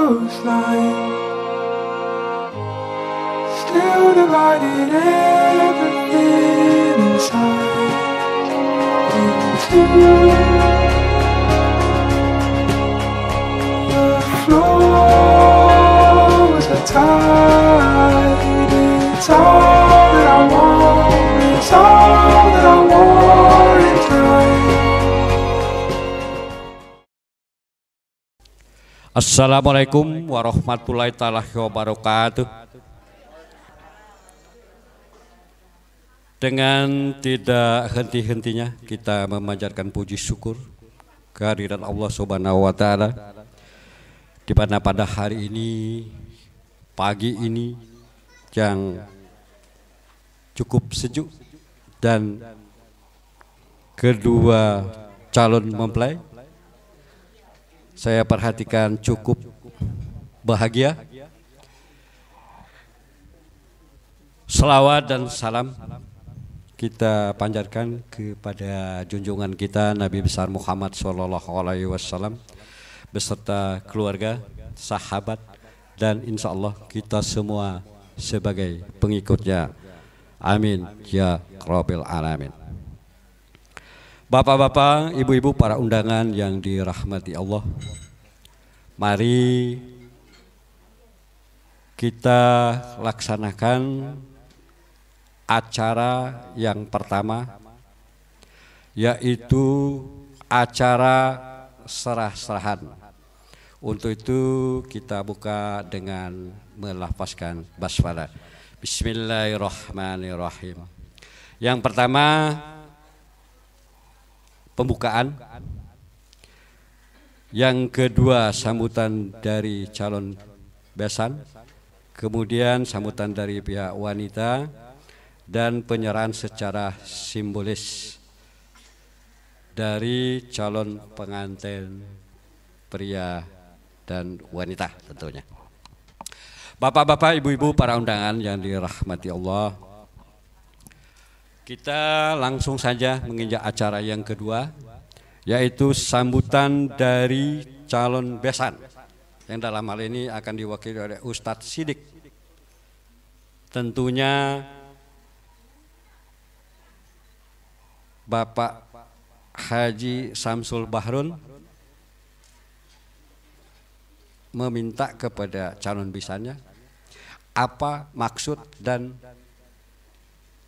coastline, still divided everything inside into the flows of tide. It's all that I want, it's all that I want in time. Assalamualaikum warahmatullahi wabarakatuh. Dengan tidak henti-hentinya kita memanjatkan puji syukur kehadirat Allah Subhanahu wa taala, di mana pada hari ini, pagi ini yang cukup sejuk dan kedua calon mempelai saya perhatikan cukup bahagia. Selawat dan salam kita panjatkan kepada junjungan kita Nabi besar Muhammad SAW beserta keluarga, sahabat, dan insya Allah kita semua sebagai pengikutnya. Amin ya Rabbil Alamin. Bapak-bapak, ibu-ibu, para undangan yang dirahmati Allah, mari kita laksanakan acara yang pertama, yaitu acara serah-serahan. Untuk itu kita buka dengan melafazkan basmalah. Bismillahirrahmanirrahim. Yang pertama, pembukaan. Yang kedua, sambutan dari calon besan. Kemudian sambutan dari pihak wanita dan penyerahan secara simbolis dari calon pengantin pria dan wanita tentunya. Bapak-bapak, ibu-ibu, para undangan yang dirahmati Allah, kita langsung saja menginjak acara yang kedua, yaitu sambutan dari calon besan, yang dalam hal ini akan diwakili oleh Ustadz Sidik. Tentunya Bapak Haji Syamsul Bahrun meminta kepada calon besannya apa maksud dan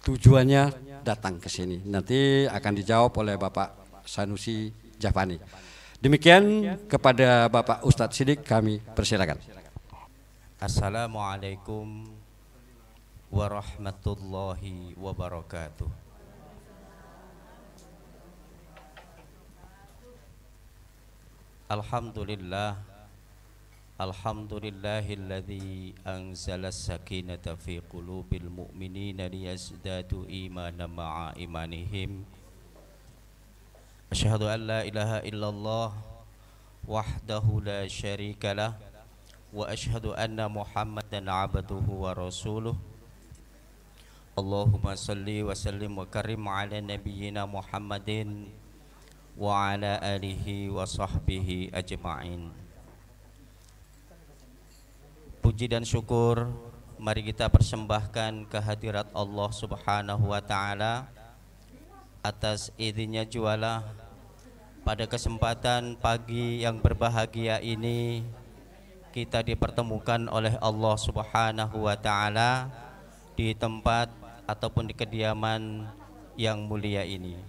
tujuannya datang ke sini. Nanti akan dijawab oleh Bapak Sanusi Javani. Demikian kepada Bapak Ustadz Sidik kami persilakan. Assalamualaikum warahmatullahi wabarakatuh. Alhamdulillah, alhamdulillahilladzi anzala as-sakinata fi qulubil mu'minina liyazdadu imanan ma'a imanihim. Asyhadu an la ilaha illallah wahdahu la syarikalah wa asyhadu anna Muhammadan abduhu wa rasuluh. Allahumma salli wa sallim wa karim ala nabiyyina Muhammadin wa ala alihi wa sahbihi ajma'in. Puji dan syukur mari kita persembahkan kehadirat Allah Subhanahu wa taala atas izinnya jualah pada kesempatan pagi yang berbahagia ini kita dipertemukan oleh Allah Subhanahu wa taala di tempat ataupun di kediaman yang mulia ini.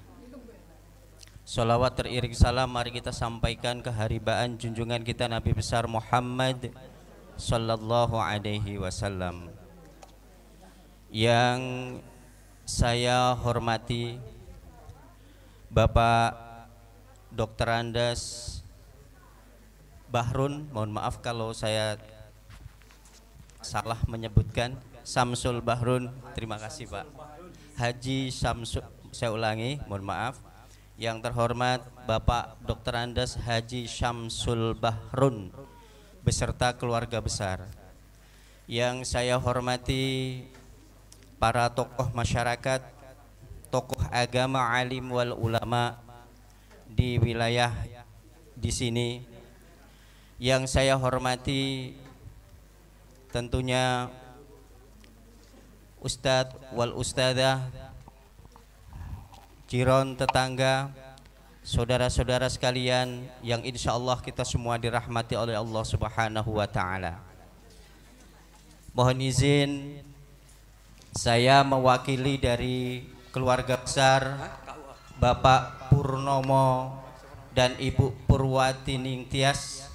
Salawat teriring salam mari kita sampaikan keharibaan junjungan kita Nabi besar Muhammad sallallahu alaihi wasallam. Yang saya hormati Bapak Dr. Andes Bahrun, mohon maaf kalau saya salah menyebutkan, Syamsul Bahrun, terima kasih Pak. Haji Syamsul, saya ulangi, mohon maaf. Yang terhormat Bapak Dr. Andes Haji Syamsul Bahrun beserta keluarga besar. Yang saya hormati para tokoh masyarakat, tokoh agama, alim wal ulama di wilayah di sini. Yang saya hormati tentunya Ustadz wal Ustadzah, jiron tetangga, saudara-saudara sekalian yang insya Allah kita semua dirahmati oleh Allah Subhanahu wa Ta'ala. Mohon izin saya mewakili dari keluarga besar Bapak Purnomo dan Ibu Purwati Ningtyas,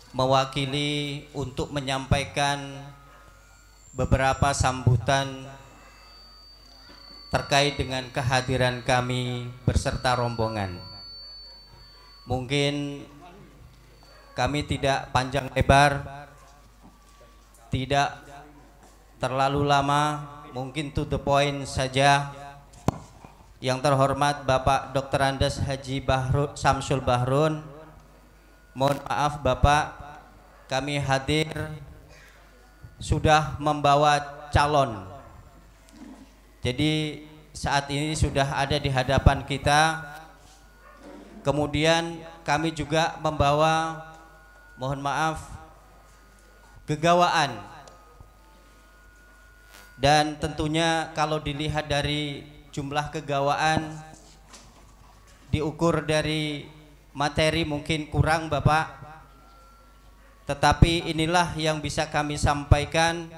mewakili untuk menyampaikan beberapa sambutan terkait dengan kehadiran kami beserta rombongan. Mungkin kami tidak panjang lebar, tidak terlalu lama, mungkin to the point saja. Yang terhormat Bapak Dr. Andes Haji Samsul Bahrun, mohon maaf Bapak, kami hadir sudah membawa calon. Jadi saat ini sudah ada di hadapan kita. Kemudian kami juga membawa, mohon maaf, gegawaan. Dan tentunya kalau dilihat dari jumlah kegawaan, diukur dari materi mungkin kurang Bapak, tetapi inilah yang bisa kami sampaikan.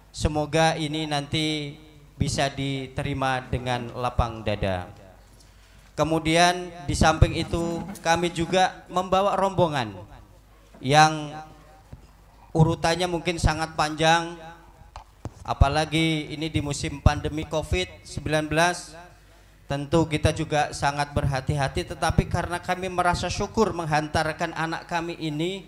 Semoga ini nanti bisa diterima dengan lapang dada. Kemudian di samping itu kami juga membawa rombongan yang urutannya mungkin sangat panjang, apalagi ini di musim pandemi COVID-19. Tentu kita juga sangat berhati-hati, tetapi karena kami merasa syukur menghantarkan anak kami ini,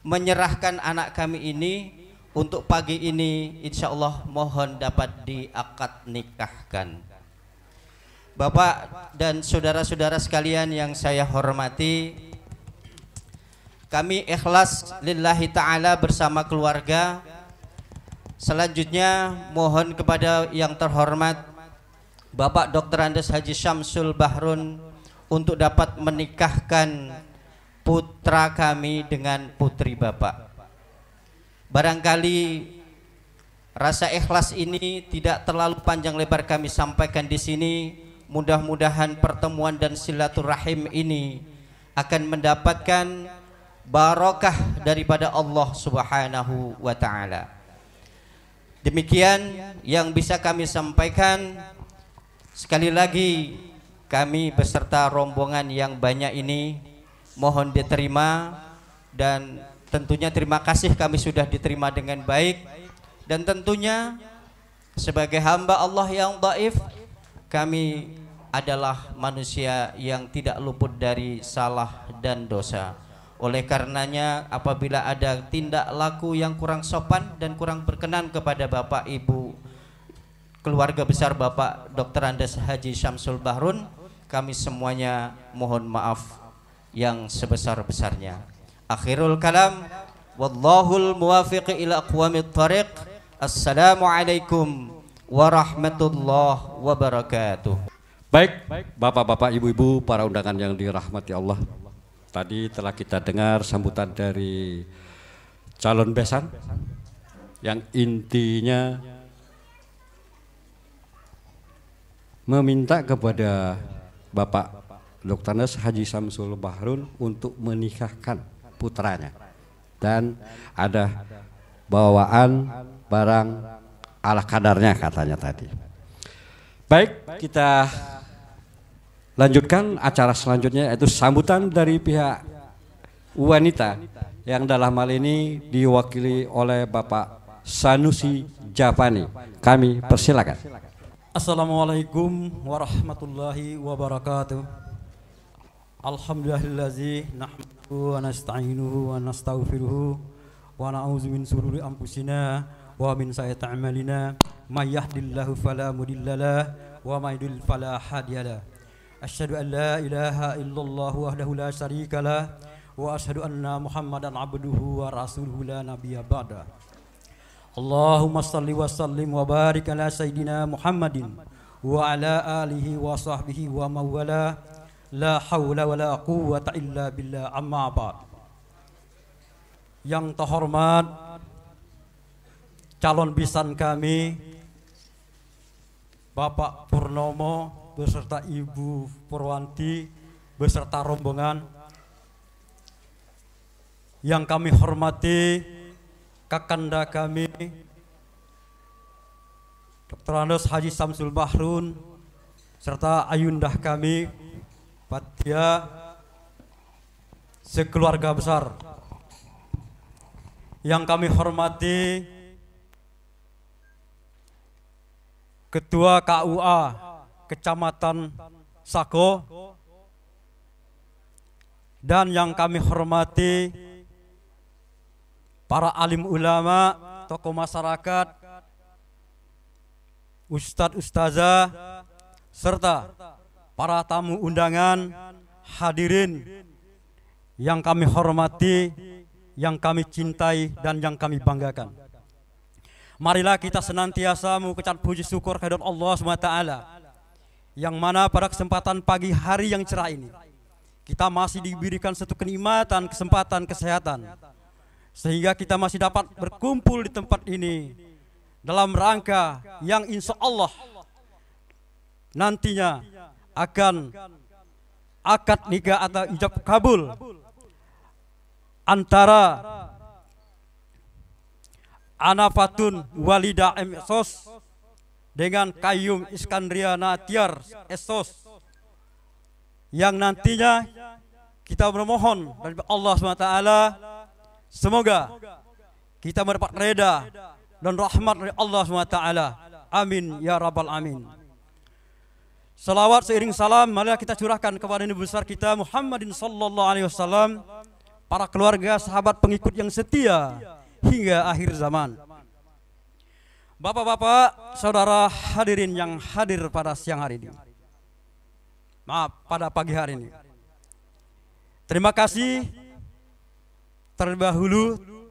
menyerahkan anak kami ini untuk pagi ini, insya Allah mohon dapat diakad nikahkan. Bapak dan saudara-saudara sekalian yang saya hormati, kami ikhlas lillahi ta'ala bersama keluarga. Selanjutnya mohon kepada yang terhormat Bapak Dr. Andes Haji Samsul Bahrun untuk dapat menikahkan putra kami dengan putri Bapak. Barangkali rasa ikhlas ini tidak terlalu panjang lebar kami sampaikan di sini. Mudah-mudahan pertemuan dan silaturahim ini akan mendapatkan barokah daripada Allah Subhanahu wa Ta'ala. Demikian yang bisa kami sampaikan. Sekali lagi kami beserta rombongan yang banyak ini mohon diterima, dan tentunya terima kasih kami sudah diterima dengan baik. Dan tentunya sebagai hamba Allah yang dhaif, kami adalah manusia yang tidak luput dari salah dan dosa. Oleh karenanya apabila ada tindak laku yang kurang sopan dan kurang berkenan kepada Bapak Ibu keluarga besar Bapak Dr. Andes Haji Samsul Bahrun, kami semuanya mohon maaf yang sebesar-besarnya. Akhirul kalam, wallahul muwafiq ila aqwamit thariq. Assalamualaikum warahmatullahi wabarakatuh. Baik, Bapak-bapak, Ibu-ibu, para undangan yang dirahmati Allah. Tadi telah kita dengar sambutan dari calon besan yang intinya meminta kepada Bapak Dr. Andes Haji Samsul Bahrun untuk menikahkan putranya, dan ada bawaan barang ala kadarnya katanya tadi. Baik, kita lanjutkan acara selanjutnya, yaitu sambutan dari pihak wanita yang dalam hal ini diwakili oleh Bapak Sanusi Japani. Kami persilakan. Assalamualaikum warahmatullahi wabarakatuh. Alhamdulillahi nahmaduhu wa nasta'inuhu wa nastaghfiruhu wa na'udzu min shururi anfusina wa min sayyiati a'malina, may yahdihillahu fala mudhillalah wa may yudlil fala hadiyalah. Asyhadu an la ilaha illallah wahdahu la syarikalah wa asyhadu anna Muhammadan abduhu wa rasuluhu la nabiyya ba'da. Allahumma salli wa sallim wa barik ala sayyidina Muhammadin wa ala alihi wa sahbihi wa mawala. La hawla wa la quwwata illa billah, amma ba'd. yang terhormat calon besan kami Bapak Purnomo beserta Ibu Purwanti beserta rombongan, yang kami hormati kakanda kami Dr. Andes Haji Samsul Bahrun serta ayundah kami Fathia sekeluarga besar, yang kami hormati Ketua KUA Kecamatan Sako, dan yang kami hormati para alim ulama, tokoh masyarakat, ustadz ustazah, serta para tamu undangan, hadirin yang kami hormati, yang kami cintai dan yang kami banggakan. Marilah kita senantiasa mengucapkan puji syukur kehadirat Allah SWT, yang mana pada kesempatan pagi hari yang cerah ini kita masih diberikan satu kenikmatan, kesempatan, kesehatan, sehingga kita masih dapat berkumpul di tempat ini dalam rangka yang insya Allah nantinya akan akad nikah atau ijab kabul antara Anafatun Walida M. Esos dengan Kayyum Iskandria Natiar Esos, yang nantinya kita bermohon dari Allah SWT semoga kita mendapat reda dan rahmat dari Allah SWT. Amin ya rabbal amin. Salawat seiring salam marilah kita curahkan kepada Nabi besar kita Muhammadin sallallahu alaihi wasallam, para keluarga, sahabat, pengikut yang setia hingga akhir zaman. Bapak-bapak, saudara hadirin yang hadir pada siang hari ini, pada pagi hari ini, terima kasih terlebih dahulu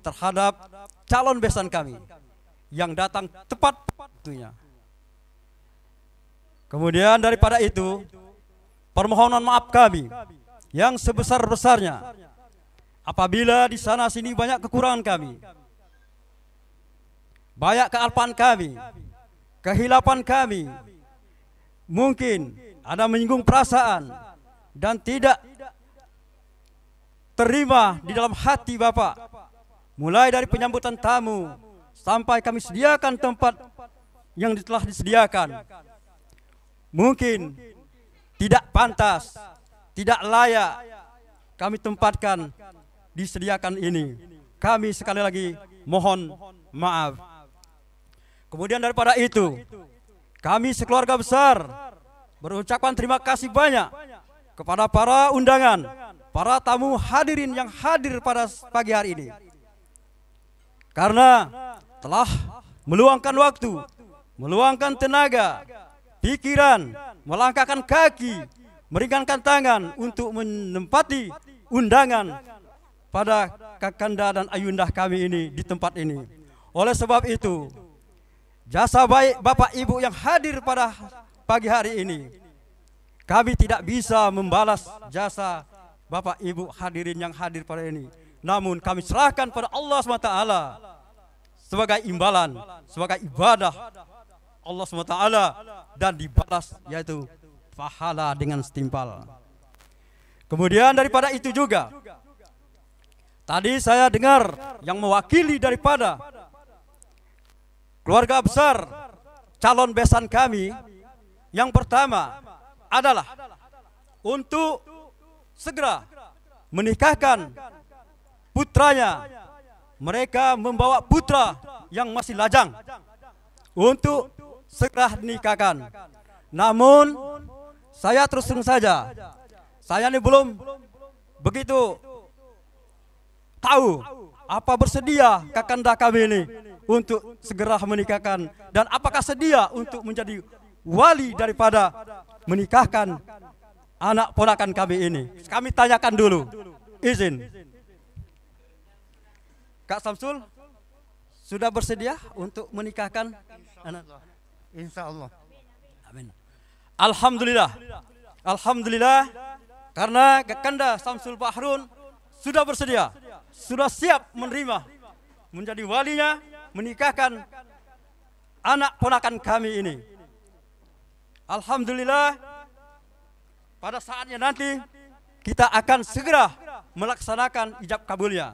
terhadap calon besan kami yang datang tepat waktunya. Kemudian daripada itu, permohonan maaf kami yang sebesar-besarnya apabila di sana sini banyak kekurangan kami, banyak kealpaan kami, kehilapan kami, mungkin ada menyinggung perasaan dan tidak terima di dalam hati Bapak, mulai dari penyambutan tamu sampai kami sediakan tempat yang telah disediakan, mungkin tidak pantas, tidak layak kami tempatkan disediakan ini. Kami sekali lagi mohon maaf. Kemudian daripada itu, kami sekeluarga besar berucapkan terima kasih banyak kepada para undangan, para tamu hadirin yang hadir pada pagi hari ini, karena telah meluangkan waktu, meluangkan tenaga, pikiran, melangkahkan kaki, meringankan tangan untuk menempati undangan pada kakanda dan ayundah kami ini di tempat ini. Oleh sebab itu, jasa baik Bapak Ibu yang hadir pada pagi hari ini, kami tidak bisa membalas jasa Bapak Ibu hadirin yang hadir pada ini. Namun kami serahkan pada Allah SWT sebagai imbalan, sebagai ibadah Allah SWT, dan dibalas yaitu pahala dengan setimpal. Kemudian daripada itu juga, tadi saya dengar yang mewakili daripada keluarga besar calon besan kami, yang pertama adalah untuk segera menikahkan putranya. Mereka membawa putra yang masih lajang untuk segera dinikahkan. Namun saya terus terang saja, saya ini belum begitu tahu apa bersedia kakanda kami ini untuk segera menikahkan, dan apakah sedia untuk menjadi wali daripada menikahkan anak ponakan kami ini. Kami tanyakan dulu, izin Kak Samsul sudah bersedia untuk menikahkan anak? Insya Allah. Amin. Alhamdulillah. Alhamdulillah, karena kakanda Samsul Bahrun sudah bersedia, sudah siap menerima menjadi walinya, menikahkan anak ponakan kami ini. Alhamdulillah, pada saatnya nanti kita akan segera melaksanakan ijab kabulnya.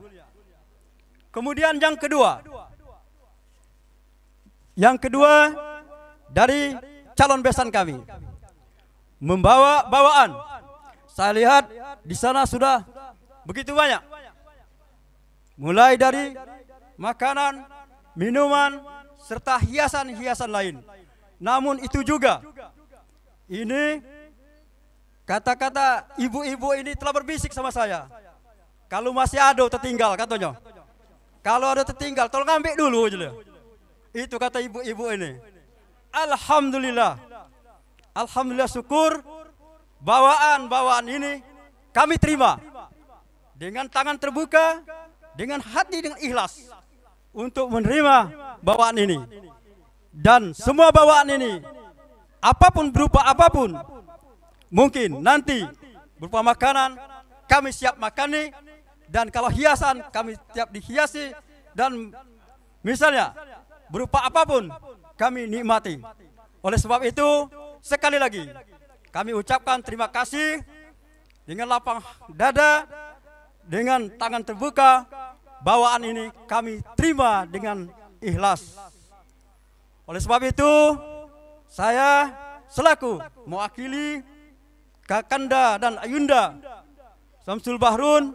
Kemudian yang kedua dari calon besan kami membawa bawaan. Saya lihat di sana sudah begitu banyak, mulai dari makanan, minuman, serta hiasan-hiasan lain. Namun itu juga, ini kata-kata ibu-ibu ini telah berbisik sama saya. Kalau masih ada tertinggal katanya. Kalau ada tertinggal, tolong ambil dulu aja. Itu kata ibu-ibu ini. Alhamdulillah. Alhamdulillah, syukur bawaan-bawaan ini kami terima dengan tangan terbuka, dengan hati, dengan ikhlas untuk menerima bawaan ini. Dan semua bawaan ini, apapun berupa apapun, mungkin nanti berupa makanan kami siap makani, dan kalau hiasan kami siap dihiasi, dan misalnya berupa apapun kami nikmati. Oleh sebab itu, sekali lagi kami ucapkan terima kasih dengan lapang dada, dengan tangan terbuka. Bawaan ini kami terima dengan ikhlas. Oleh sebab itu, saya selaku mewakili Kakanda dan Ayunda Samsul Bahrun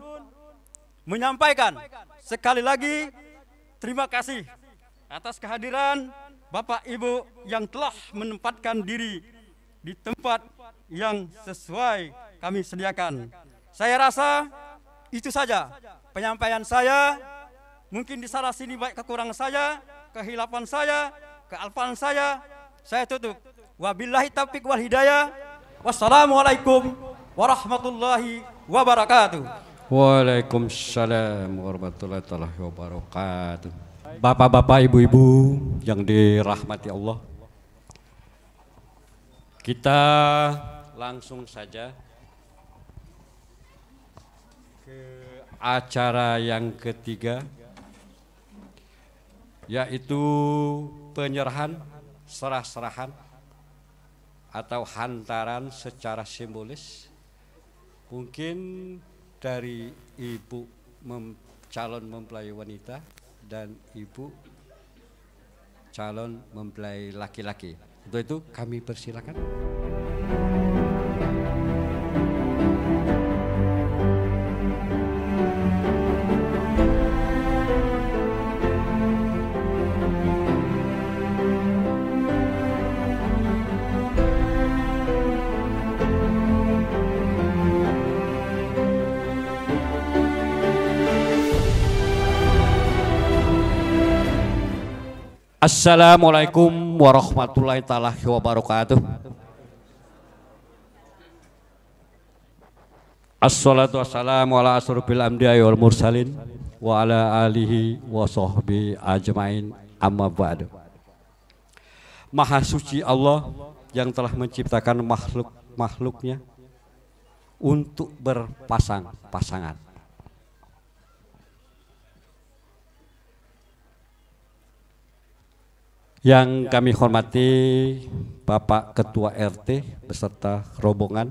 menyampaikan sekali lagi terima kasih atas kehadiran Bapak Ibu yang telah menempatkan diri di tempat yang sesuai kami sediakan. Saya rasa itu saja penyampaian saya. Mungkin di sana sini baik kekurangan saya, kehilapan saya, kealpaan saya tutup. Wabillahi taufiq wal hidayah. Wassalamualaikum warahmatullahi wabarakatuh. Waalaikumsalam warahmatullahi wabarakatuh. Bapak-bapak, ibu-ibu yang dirahmati Allah, kita langsung saja ke acara yang ketiga, yaitu penyerahan, serah-serahan atau hantaran secara simbolis. Mungkin dari ibu calon mempelai wanita dan ibu calon mempelai laki-laki. Untuk itu kami persilakan. Assalamualaikum warahmatullahi wabarakatuh. Assalatu wassalamu ala asrofil anbiya'i wal mursalin wa ala alihi wa sahbihi ajmain, amma ba'du. Maha suci Allah yang telah menciptakan makhluk-makhluknya untuk berpasang-pasangan. Yang kami hormati Bapak Ketua RT beserta rombongan,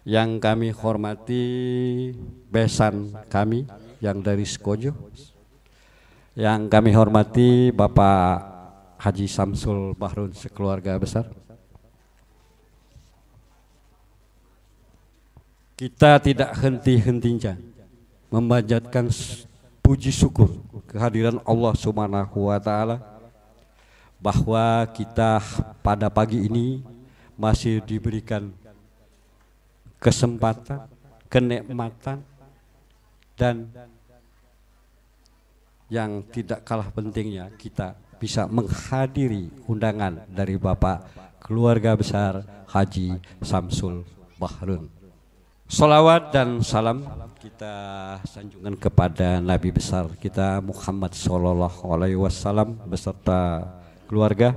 yang kami hormati besan kami yang dari Sekojo, yang kami hormati Bapak Haji Samsul Bahrun sekeluarga besar. Kita tidak henti-hentinya memanjatkan puji syukur kehadiran Allah Subhanahu wa Ta'ala, bahwa kita pada pagi ini masih diberikan kesempatan, kenikmatan, dan yang tidak kalah pentingnya kita bisa menghadiri undangan dari Bapak keluarga besar Haji Samsul Bahrun. Salawat dan salam kita sanjungan kepada Nabi besar kita Muhammad Sallallahu Alaihi Wasallam beserta keluarga,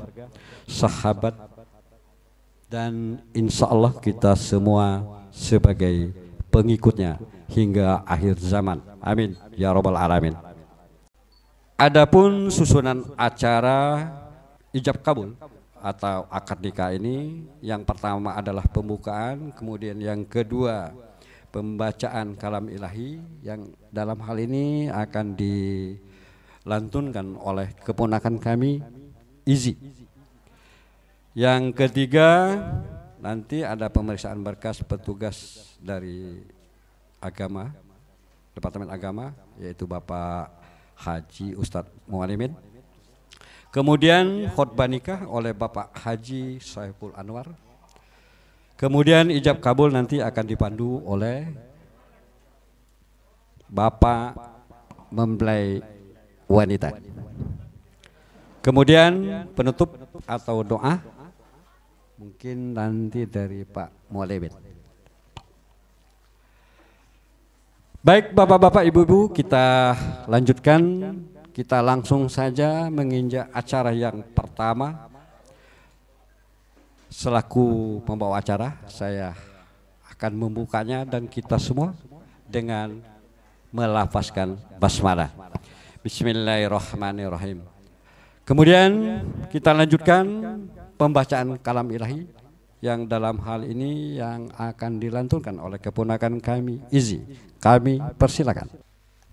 sahabat, dan insya Allah kita semua sebagai pengikutnya hingga akhir zaman. Amin ya rabbal alamin. Adapun susunan acara ijab kabul atau akad nikah ini, yang pertama adalah pembukaan, kemudian yang kedua pembacaan kalam ilahi yang dalam hal ini akan dilantunkan oleh keponakan kami Izi. Yang ketiga nanti ada pemeriksaan berkas petugas dari agama, Departemen Agama, yaitu Bapak Haji Ustadz Mualimin. Kemudian khotbah nikah oleh Bapak Haji Saiful Anwar. Kemudian ijab kabul nanti akan dipandu oleh Bapak mempelai wanita. Kemudian penutup atau doa mungkin nanti dari Pak Mualimin. Baik Bapak-bapak, Ibu-ibu, kita lanjutkan. Kita langsung saja menginjak acara yang pertama. Selaku pembawa acara, saya akan membukanya dan kita semua dengan melafazkan basmalah. Bismillahirrahmanirrahim. Kemudian kita lanjutkan pembacaan kalam ilahi yang dalam hal ini yang akan dilantunkan oleh keponakan kami Izi. Kami persilakan.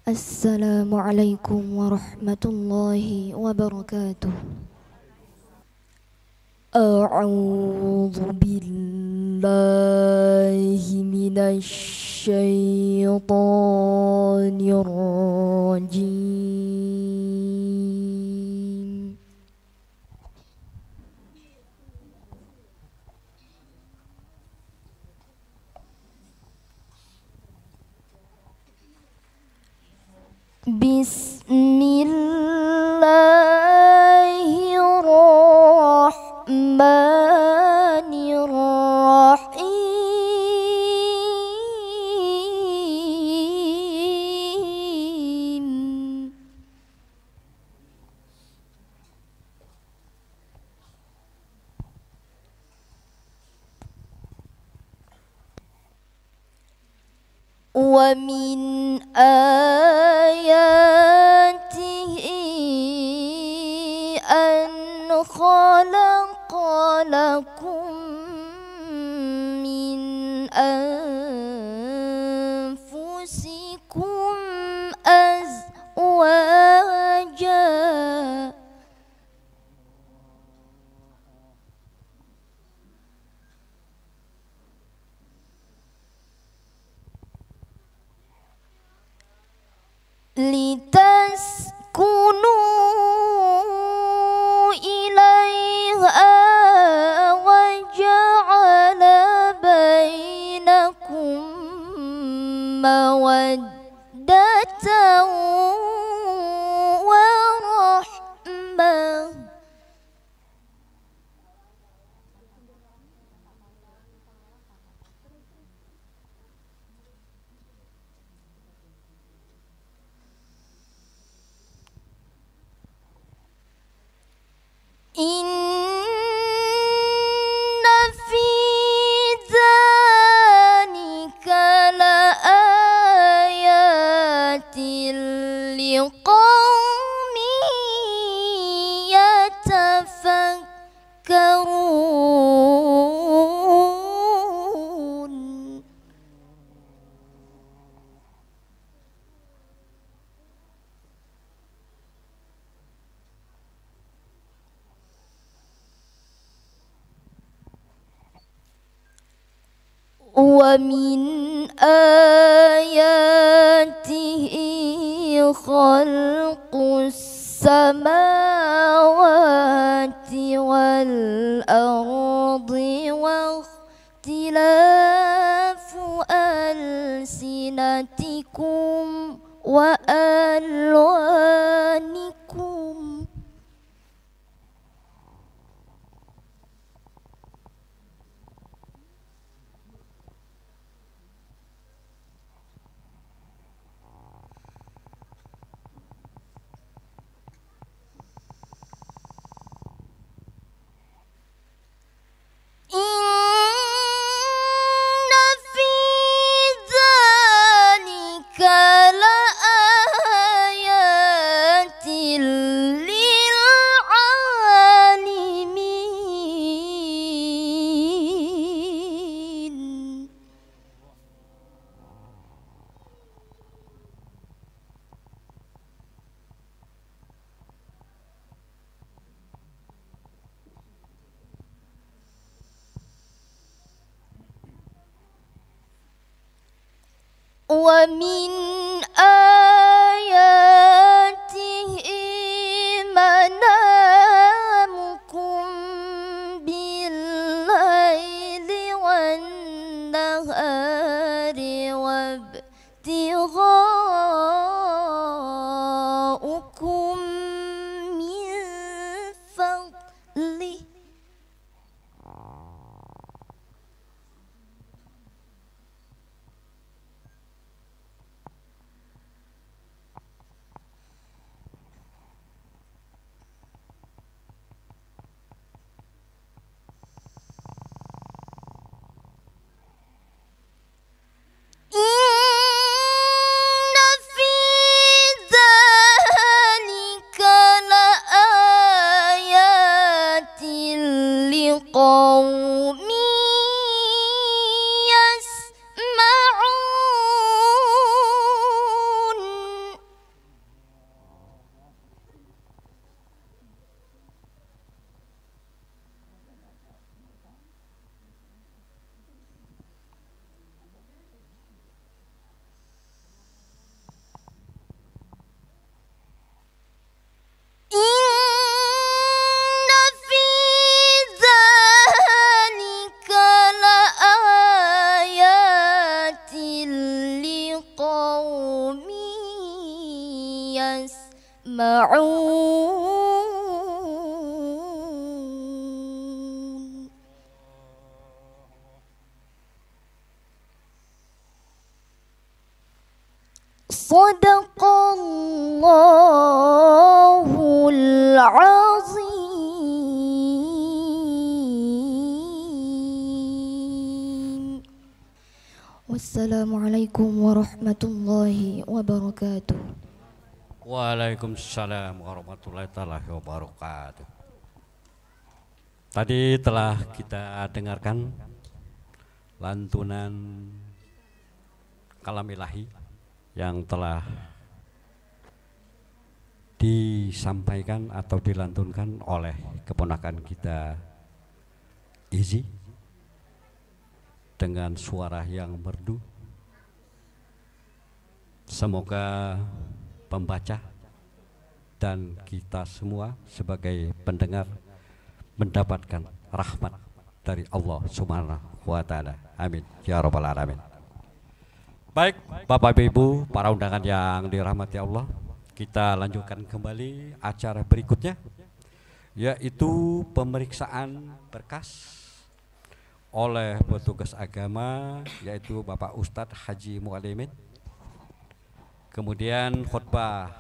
Assalamualaikum warahmatullahi wabarakatuh. A'udzu billahi minasy syaithanir rajim. Bismillahirrahmanirrahim. Wa min ayatihi an khalaqa lakum min anfusikum azwaja litaskunu ilaiha wa ja'ala bainakum mawaddatan wa rahmah. Inna fi dzalika laayatin liqaumin yatafakkarun. Wa min ayatihi khalqus samawati wal ardi wa ikhtilafu alsinatikum wa alwanikum. Inna fi dzalika ومن آياته منامكم بالليل والنهار وابتغاؤكم من فضله إن في ذلك لآيات لقوم يسمعون إن في ذلك لآيات لقوم يسمعون صدق الله العظيم والسلام عليكم ورحمة الله وبركاته. Waalaikumsalam warahmatullahi wabarakatuh. Tadi telah kita dengarkan lantunan kalam ilahi yang telah disampaikan atau dilantunkan oleh keponakan kita Izi dengan suara yang merdu. Semoga pembaca dan kita semua sebagai pendengar mendapatkan rahmat dari Allah Subhanahu wa taala. Amin ya rabbal alamin. Baik, Bapak Ibu, para undangan yang dirahmati Allah, kita lanjutkan kembali acara berikutnya, yaitu pemeriksaan berkas oleh petugas agama, yaitu Bapak Ustadz Haji Mualimin. Kemudian khutbah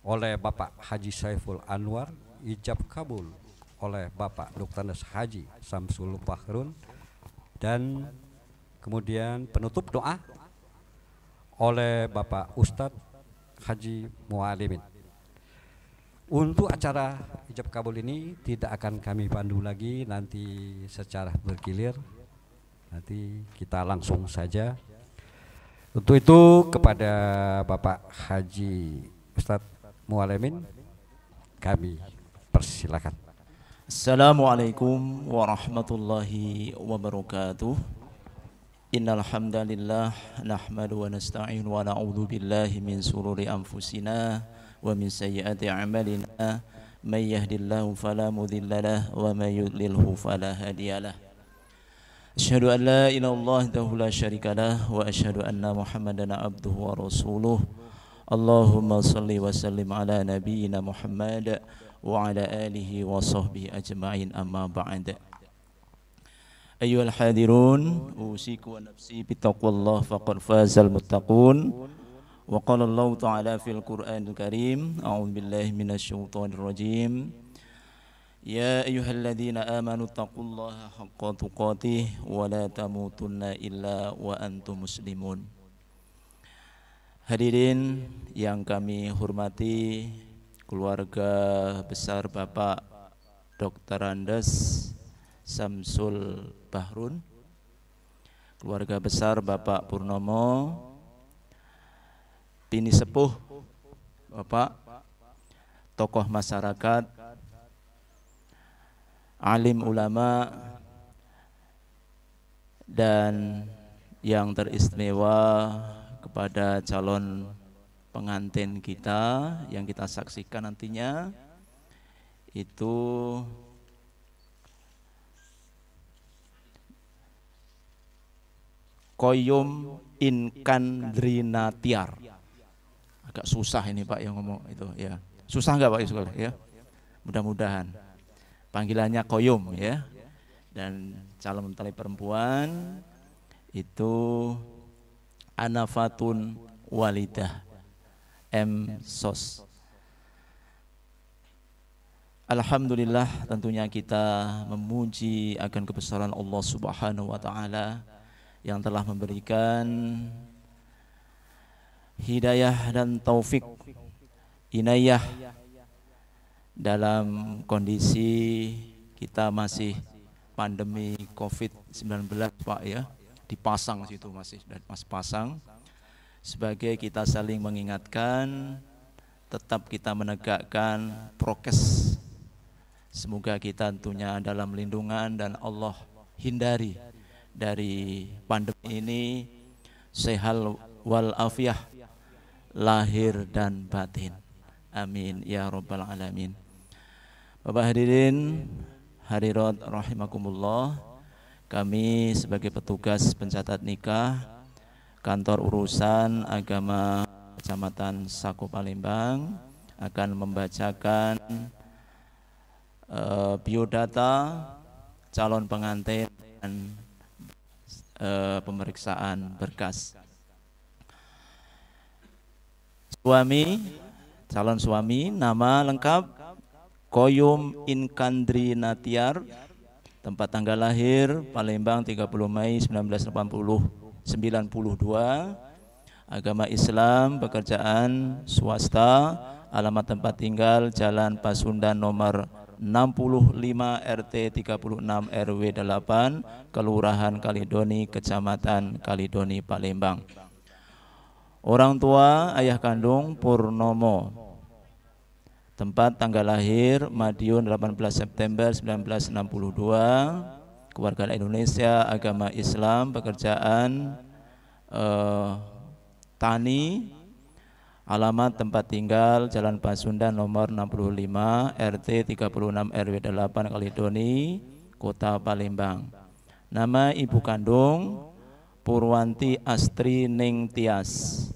oleh Bapak Haji Saiful Anwar, ijab kabul oleh Bapak Dr. Haji Samsul Bahrun, dan kemudian penutup doa oleh Bapak Ustadz Haji Mualimin. Untuk acara ijab kabul ini tidak akan kami pandu lagi, nanti secara bergilir, nanti kita langsung saja. Untuk itu kepada Bapak Haji Ustadz Mualimin kami persilakan. Assalamualaikum warahmatullahi wabarakatuh. Innal hamdalillah nahmadu wa nasta'inu wa na'udzu billahi min sururi anfusina wa min sayyiati a'malina may yahdihillahu fala mudhillalah wa may yudlilhu fala hadiyalah. Asyhadu an la ilaha illallah wahdahu la syarikalah wa asyhadu anna Muhammadan abduhu wa rasuluh. Allahumma shalli wa sallim ala nabiyyina Muhammad wa ala alihi wa sahbihi ajma'in, amma ba'd. Ayyuhal hadirun, usiku wa nafsi bittaqwallah faqad fazal muttaqun. Wa qala Allah ta'ala fil Qur'anil Karim, a'udzu billahi minasyaitonir rajim. Ya ayyuhalladzina amanu taqullaha haqqa tuqatih wa la tamutunna illa wa antum muslimun. Hadirin yang kami hormati, keluarga besar Bapak Dr. Andes Samsul Bahrun, keluarga besar Bapak Purnomo, bini sepuh Bapak, tokoh masyarakat, alim ulama, dan yang teristimewa kepada calon pengantin kita yang kita saksikan nantinya, itu Koyum Inkandrinatiar. Agak susah ini Pak yang ngomong itu ya. Susah nggak Pak Yusuf ya? Mudah-mudahan. Panggilannya Koyum ya. Dan calon mempelai perempuan itu Anafatun Walidah M. Sos. Alhamdulillah, tentunya kita memuji akan kebesaran Allah Subhanahu wa taala yang telah memberikan hidayah dan taufik inayah dalam kondisi kita masih pandemi COVID-19 Pak ya, dipasang situ masih pasang, sebagai kita saling mengingatkan tetap kita menegakkan prokes. Semoga kita tentunya dalam lindungan dan Allah hindari dari pandemi ini sehat wal afiah lahir dan batin. Amin ya rabbal alamin. Bapak hadirin hadirat rahimakumullah, kami sebagai petugas pencatat nikah Kantor Urusan Agama Kecamatan Sako Palembang akan membacakan biodata calon pengantin dan pemeriksaan berkas. Calon suami, nama lengkap Koyum Inkandrinatiar, tempat tanggal lahir Palembang 30 Mei 1992, agama Islam, pekerjaan swasta, alamat tempat tinggal Jalan Pasundan nomor 65 RT 36 RW 8 Kelurahan Kalidoni, Kecamatan Kalidoni, Palembang. Orang tua ayah kandung Purnomo, tempat tanggal lahir Madiun 18 September 1962, kewargaan Indonesia, agama Islam, pekerjaan tani, alamat tempat tinggal Jalan Pasundan nomor 65 RT 36 RW 8 Kalidoni, Kota Palembang. Nama ibu kandung Purwanti Astri Ning Tias,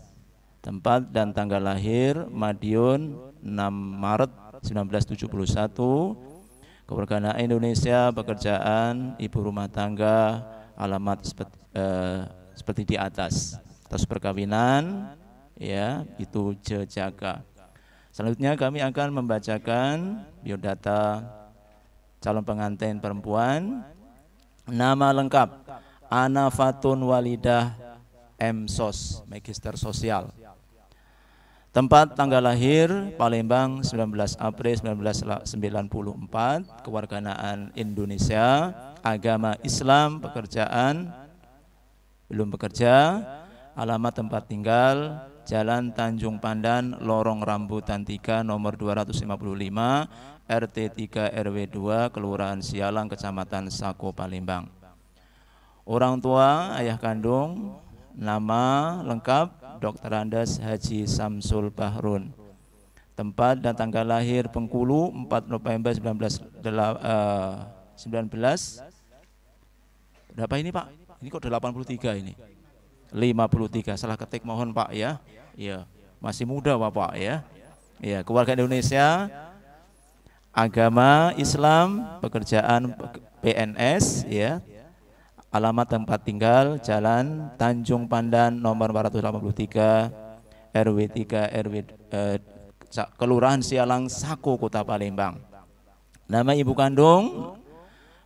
tempat dan tanggal lahir Madiun 6 Maret 1971, kewargaan Indonesia, pekerjaan ibu rumah tangga, alamat seperti di atas. Terus perkawinan ya itu Jejaka. Selanjutnya kami akan membacakan biodata calon pengantin perempuan. Nama lengkap Anafatun Walidah M. Sos, Magister Sosial. Tempat tanggal lahir Palembang 19 April 1994, kewarganaan Indonesia, agama Islam, pekerjaan belum bekerja, alamat tempat tinggal Jalan Tanjung Pandan, Lorong Rambutan 3 nomor 255 RT 3 RW 2 Kelurahan Sialang, Kecamatan Sako Palembang. Orang tua ayah kandung, nama lengkap Dr. Andes Haji Samsul Bahrun, tempat dan tanggal lahir Bengkulu 4 November 19. Berapa ini Pak? Ini kok 83 ini? 53, salah ketik mohon Pak ya. Iya, masih muda Bapak ya. Iya, keluarga Indonesia, agama Islam, pekerjaan PNS ya. Alamat tempat tinggal Jalan Tanjung Pandan nomor 483 RW 3 RW Kelurahan Sialang, Sako, Kota Palembang. Nama ibu kandung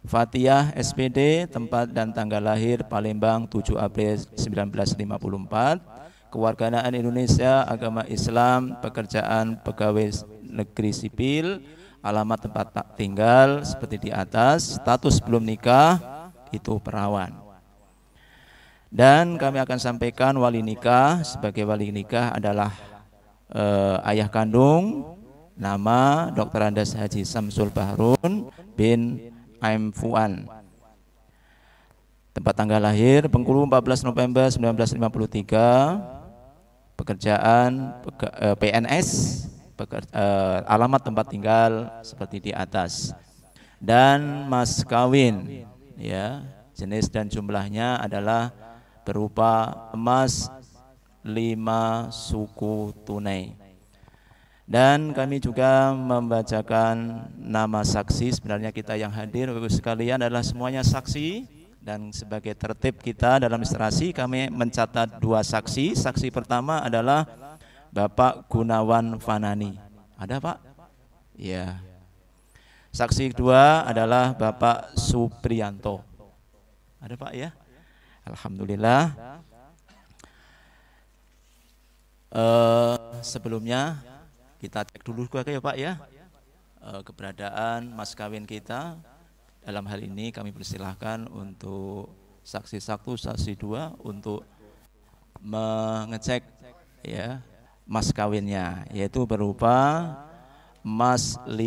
Fatihah SPD, tempat dan tanggal lahir Palembang 7 April 1954, kewarganaan Indonesia, agama Islam, pekerjaan pegawai negeri sipil, alamat tempat tinggal seperti di atas, status belum nikah itu perawan. Dan kami akan sampaikan wali nikah. Sebagai wali nikah adalah ayah kandung, nama Dr. Andes Haji Samsul Bahrun bin Aim Fuan. Tempat tanggal lahir Bengkulu 14 November 1953. Pekerjaan PNS, alamat tempat tinggal seperti di atas. Dan mas kawin, ya, jenis dan jumlahnya adalah berupa emas 5 suku tunai. Dan kami juga membacakan nama saksi. Sebenarnya kita yang hadir Bapak sekalian adalah semuanya saksi, dan sebagai tertib kita dalam administrasi kami mencatat 2 saksi. Saksi pertama adalah Bapak Gunawan Fanani. Ada Pak? Ya. Saksi kedua adalah Bapak Supriyanto. Ada Pak ya? Alhamdulillah. Sebelumnya kita cek dulu ya Pak ya, keberadaan mas kawin kita. Dalam hal ini kami persilahkan untuk saksi 1, saksi 2 untuk mengecek ya mas kawinnya, yaitu berupa emas 5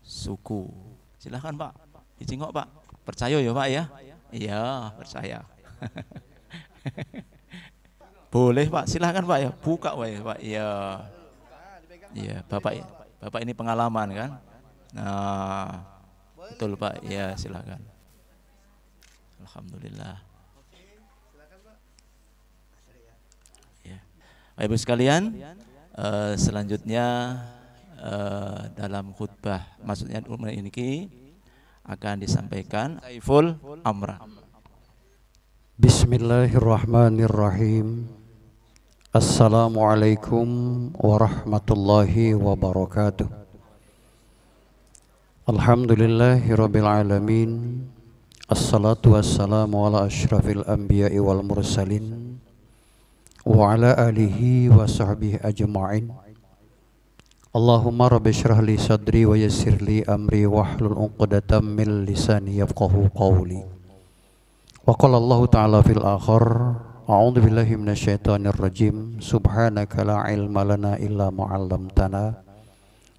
suku. Silahkan Pak, dicingok Pak. Percaya ya Pak ya? Iya percaya. Boleh Pak, silahkan Pak ya, buka Pak. Iya. Iya, Bapak ini pengalaman kan? Nah, betul Pak. Ya, silakan. Alhamdulillah. Ya. Bapak Ibu sekalian, selanjutnya dalam khutbah, maksudnya ini akan disampaikan Saiful Amra. Bismillahirrahmanirrahim. Assalamualaikum warahmatullahi wabarakatuh. Alhamdulillahirabbil alamin. Assalatu wassalamu ala asyrafil anbiya'i wal mursalin wa ala alihi wa sahbihi ajma'in. Allahumma rabbi shrah li sadri wa yassir li amri wahlul 'uqdatam min lisani yafqahu qawli. Wa qala Allah ta'ala fil akhir, a'udzu billahi minasyaitonir rajim. Subhanaka la ilma lana illa ma 'allamtana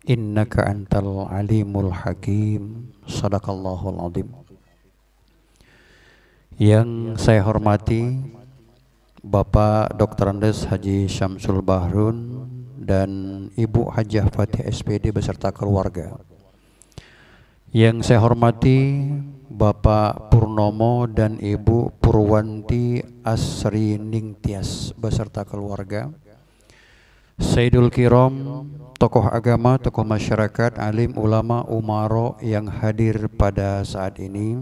innaka antal alimul hakim. Shadaqallahul azim. Yang saya hormati Bapak Dr. Andes Haji Syamsul Bahrun dan Ibu Hajah Fatih SPD beserta keluarga. Yang saya hormati Bapak Purnomo dan Ibu Purwanti Asri Ningtyas beserta keluarga. Sayyidul Kiram, tokoh agama, tokoh masyarakat, alim, ulama, umaro yang hadir pada saat ini.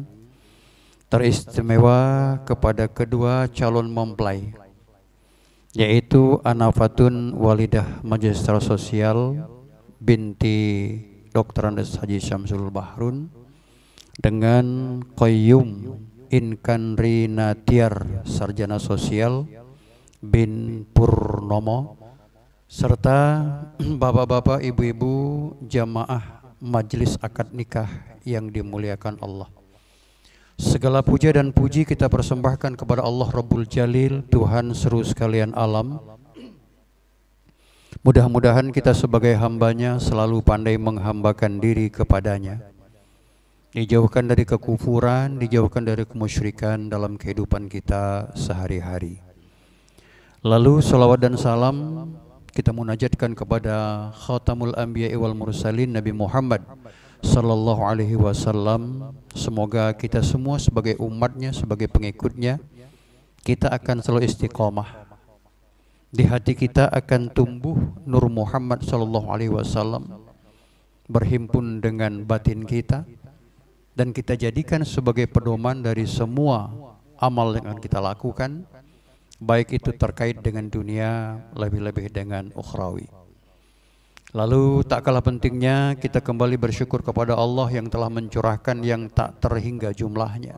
Teristimewa kepada kedua calon mempelai, yaitu Anafatun Walidah Magister Sosial binti Dr. Andes Haji Syamsul Bahrun dengan Qayyum Inkanri Natiar Sarjana Sosial bin Purnomo, serta bapak-bapak, ibu-ibu jamaah majelis akad nikah yang dimuliakan Allah. Segala puja dan puji kita persembahkan kepada Allah Rabbul Jalil, Tuhan seru sekalian alam. Mudah-mudahan kita sebagai hambanya selalu pandai menghambakan diri kepadanya, dijauhkan dari kekufuran, dijauhkan dari kemusyrikan dalam kehidupan kita sehari-hari. Lalu salawat dan salam kita munajatkan kepada Khatamul Anbiya wal Mursalin Nabi Muhammad sallallahu alaihi wasallam. Semoga kita semua sebagai umatnya, sebagai pengikutnya, kita akan selalu istiqomah. Di hati kita akan tumbuh Nur Muhammad sallallahu alaihi wasallam berhimpun dengan batin kita, dan kita jadikan sebagai pedoman dari semua amal yang akan kita lakukan, baik itu terkait dengan dunia, lebih-lebih dengan ukhrawi. Lalu tak kalah pentingnya kita kembali bersyukur kepada Allah yang telah mencurahkan yang tak terhingga jumlahnya,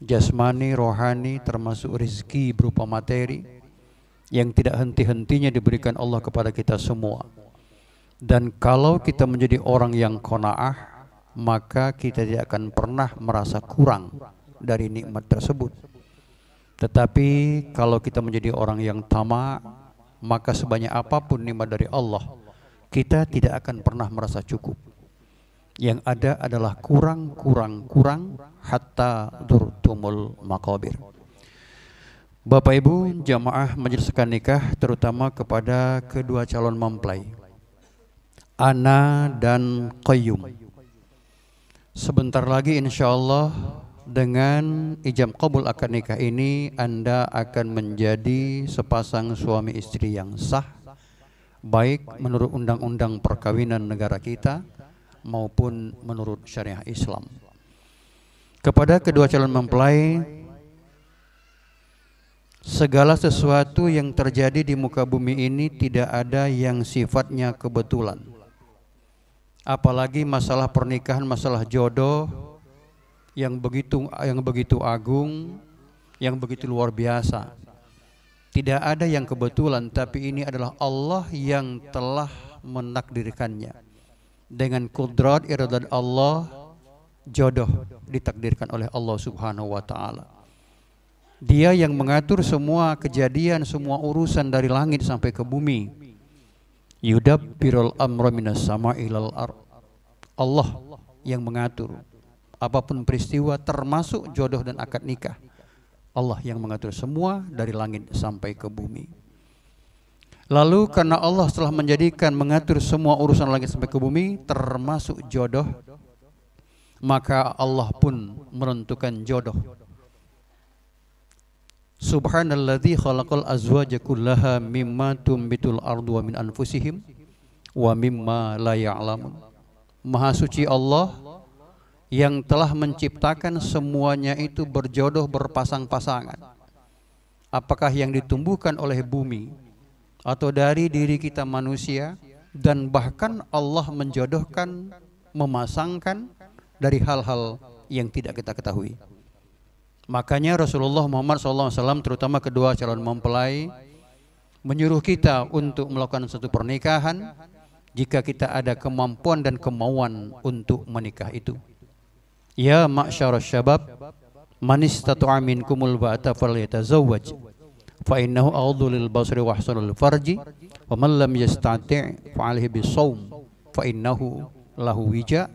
jasmani, rohani, termasuk rezeki berupa materi yang tidak henti-hentinya diberikan Allah kepada kita semua. Dan kalau kita menjadi orang yang qanaah, maka kita tidak akan pernah merasa kurang dari nikmat tersebut. Tetapi kalau kita menjadi orang yang tamak, maka sebanyak apapun nikmat dari Allah, kita tidak akan pernah merasa cukup. Yang ada adalah kurang hatta durtumul maqabir. Bapak Ibu jamaah majelis akad nikah, terutama kepada kedua calon mempelai Ana dan Qayyum. Sebentar lagi insyaallah dengan ijab qabul akad nikah ini Anda akan menjadi sepasang suami istri yang sah, baik menurut undang-undang perkawinan negara kita maupun menurut syariah Islam. Kepada kedua calon mempelai, segala sesuatu yang terjadi di muka bumi ini tidak ada yang sifatnya kebetulan. Apalagi masalah pernikahan, masalah jodoh yang begitu agung, yang begitu luar biasa. Tidak ada yang kebetulan, tapi ini adalah Allah yang telah menakdirkannya. Dengan kudrat iradat Allah, jodoh ditakdirkan oleh Allah Subhanahu wa taala. Dia yang mengatur semua kejadian, semua urusan dari langit sampai ke bumi. Yudabbirul amra minas sama'i ilal ard. Allah yang mengatur apapun peristiwa termasuk jodoh dan akad nikah. Allah yang mengatur semua dari langit sampai ke bumi. Lalu karena Allah telah mengatur semua urusan langit sampai ke bumi termasuk jodoh, maka Allah pun menentukan jodoh. Subhanalladzi khalaqal azwaja kullaha mimma tumbitul ardu wa min anfusihim wa mimma la ya'lamun. Maha suci Allah yang telah menciptakan semuanya itu berjodoh, berpasang-pasangan. Apakah yang ditumbuhkan oleh bumi atau dari diri kita manusia, dan bahkan Allah menjodohkan, memasangkan dari hal-hal yang tidak kita ketahui. Makanya Rasulullah Muhammad SAW terutama kedua calon mempelai menyuruh kita untuk melakukan satu pernikahan jika kita ada kemampuan dan kemauan untuk menikah itu. Ya ma'syarasy syabab, man istata'a minkumul ba'ata falyatazawwaj fa innahu aghaddu lil basari wa ahsanul farji wa man lam yastati' fa 'alaihi bisawm fa innahu lahu wija.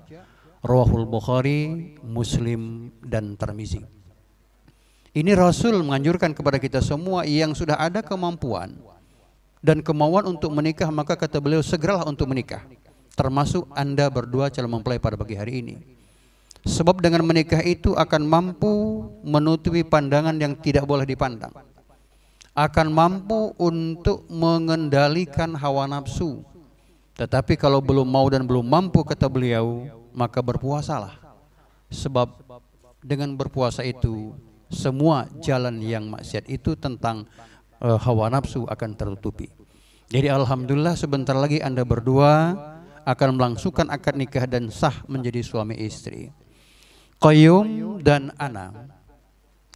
Rawahul Bukhari, Muslim dan Tirmizi. Ini Rasul menganjurkan kepada kita semua yang sudah ada kemampuan dan kemauan untuk menikah, maka kata beliau segeralah untuk menikah. Termasuk Anda berdua calon mempelai pada pagi hari ini. Sebab dengan menikah itu akan mampu menutupi pandangan yang tidak boleh dipandang. Akan mampu untuk mengendalikan hawa nafsu. Tetapi kalau belum mau dan belum mampu kata beliau, maka berpuasalah. Sebab dengan berpuasa itu semua jalan yang maksiat itu tentang hawa nafsu akan tertutupi. Jadi alhamdulillah sebentar lagi Anda berdua akan melangsungkan akad nikah dan sah menjadi suami istri. Qayyum dan Ana.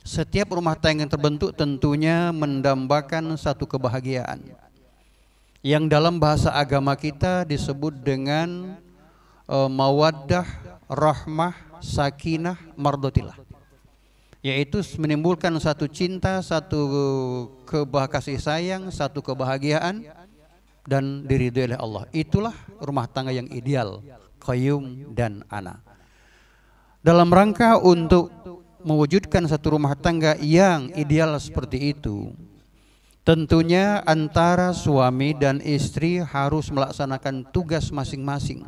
Setiap rumah tangga yang terbentuk tentunya mendambakan satu kebahagiaan yang dalam bahasa agama kita disebut dengan mawaddah, rahmah, sakinah, mardotillah, yaitu menimbulkan satu cinta, satu kasih sayang, satu kebahagiaan dan diridhoi oleh Allah. Itulah rumah tangga yang ideal, Qayyum dan Ana. Dalam rangka untuk mewujudkan satu rumah tangga yang ideal seperti itu, tentunya antara suami dan istri harus melaksanakan tugas masing-masing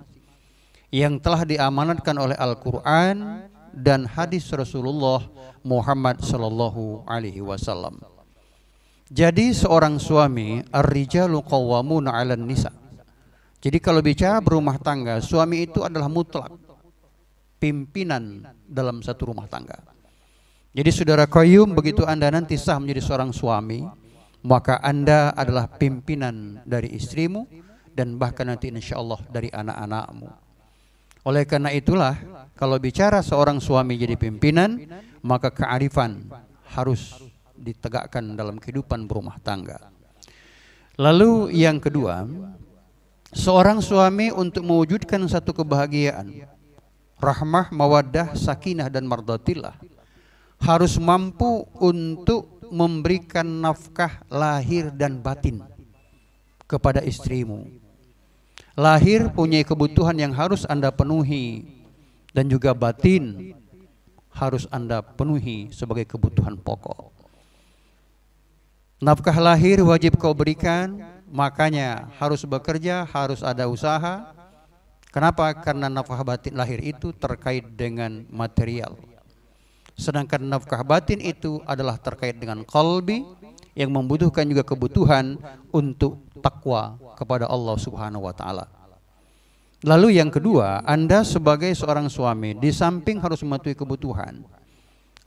yang telah diamanatkan oleh Al-Quran dan hadis Rasulullah Muhammad sallallahu alaihi wasallam. Jadi seorang suami, ar-rijalu qawwamuna 'alan nisa. Jadi kalau bicara berumah tangga, suami itu adalah mutlak pimpinan dalam satu rumah tangga. Jadi saudara Qayyum, begitu Anda nanti sah menjadi seorang suami, maka Anda adalah pimpinan dari istrimu dan bahkan nanti insyaallah dari anak-anakmu. Oleh karena itulah kalau bicara seorang suami jadi pimpinan, maka kearifan harus ditegakkan dalam kehidupan berumah tangga. Lalu yang kedua, seorang suami untuk mewujudkan satu kebahagiaan, rahmah, mawaddah, sakinah dan mardatillah, harus mampu untuk memberikan nafkah lahir dan batin kepada istrimu. Lahir punya kebutuhan yang harus Anda penuhi, dan juga batin harus Anda penuhi sebagai kebutuhan pokok. Nafkah lahir wajib kau berikan, makanya harus bekerja, harus ada usaha. Kenapa? Karena nafkah batin lahir itu terkait dengan material. Sedangkan nafkah batin itu adalah terkait dengan qalbi, yang membutuhkan juga kebutuhan untuk takwa kepada Allah Subhanahu wa taala. Lalu yang kedua, Anda sebagai seorang suami di samping harus mematuhi kebutuhan,